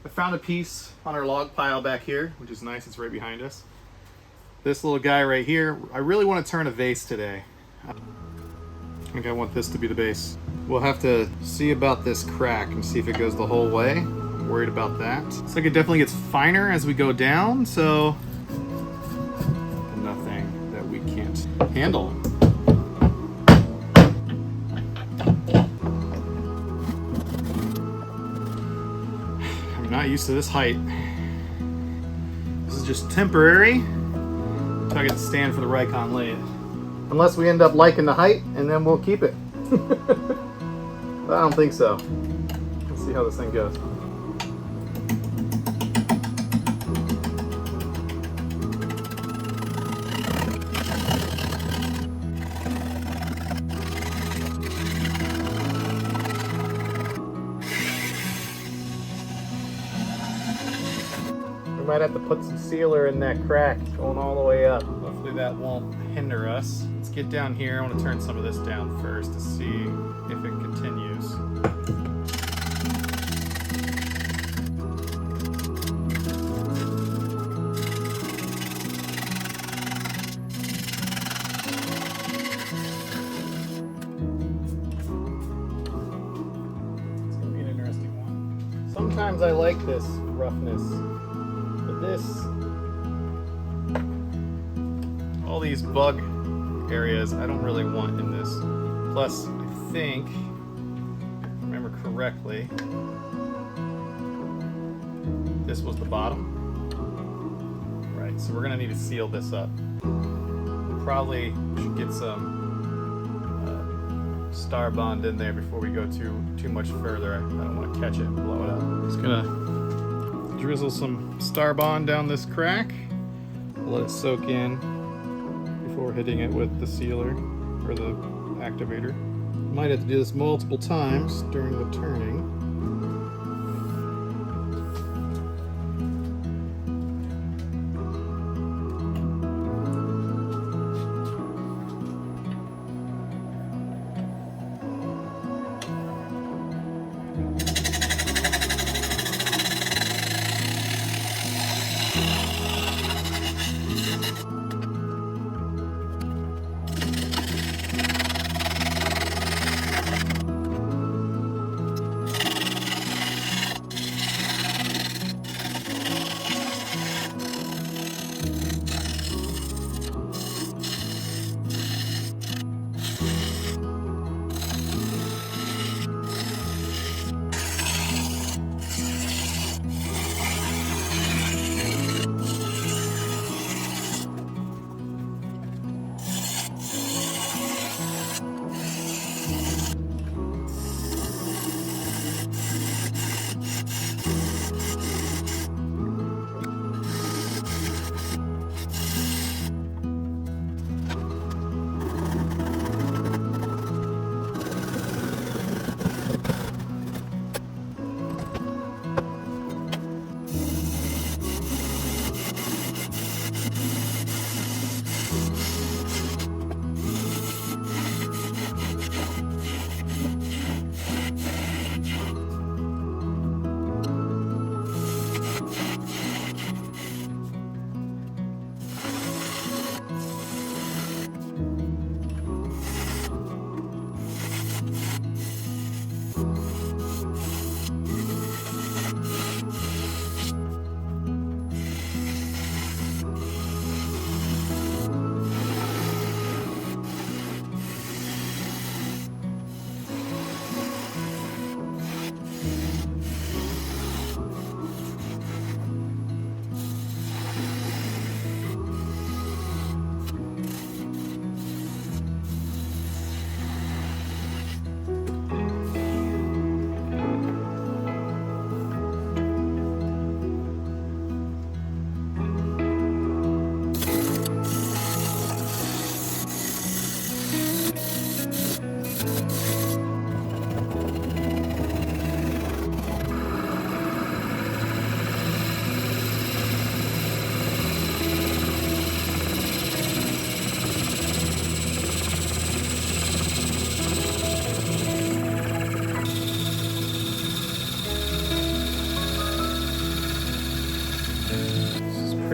I found a piece on our log pile back here, which is nice. It's right behind us. This little guy right here, I really want to turn a vase today. I think I want this to be the base. We'll have to see about this crack and see if it goes the whole way. I'm worried about that. Looks like it definitely gets finer as we go down, so nothing that we can't handle. I'm not used to this height. This is just temporary until I get to stand for the Rikon lathe. Unless we end up liking the height, and then we'll keep it. But I don't think so. Let's see how this thing goes. We might have to put some sealer in that crack going all the way up. Hopefully that won't hinder us. Let's get down here. I want to turn some of this down first to see if it continues. It's going to be an interesting one. Sometimes I like this roughness, but this, all these bug areas I don't really want in this. Plus, I think, if I remember correctly, this was the bottom. Right, so we're gonna need to seal this up. We probably should get some Star Bond in there before we go too much further. I don't want to catch it and blow it up. Just gonna drizzle some Star Bond down this crack. Let it soak in before hitting it with the sealer or the activator. Might have to do this multiple times during the turning.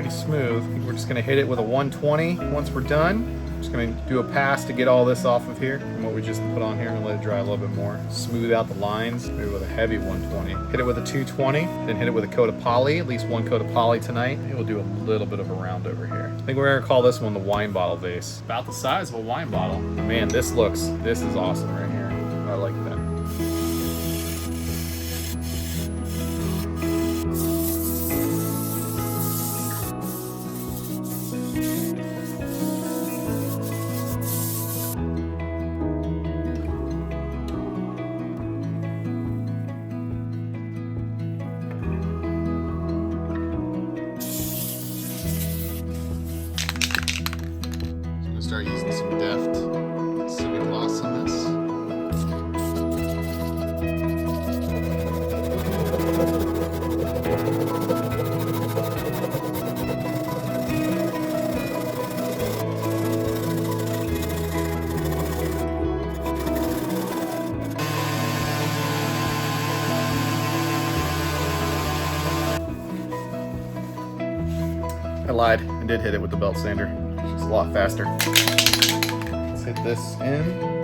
pretty smooth. I think we're just gonna hit it with a 120 once we're done. Just gonna do a pass to get all this off of here from what we just put on here and let it dry a little bit more. Smooth out the lines, maybe with a heavy 120. Hit it with a 220, then hit it with a coat of poly, at least one coat of poly tonight. Maybe we'll do a little bit of a round over here. I think we're gonna call this one the wine bottle vase. About the size of a wine bottle. Man, this is awesome right here. I like that. Start using some deft semi-gloss on this. I lied, I did hit it with the belt sander. It's a lot faster. Let's hit this in.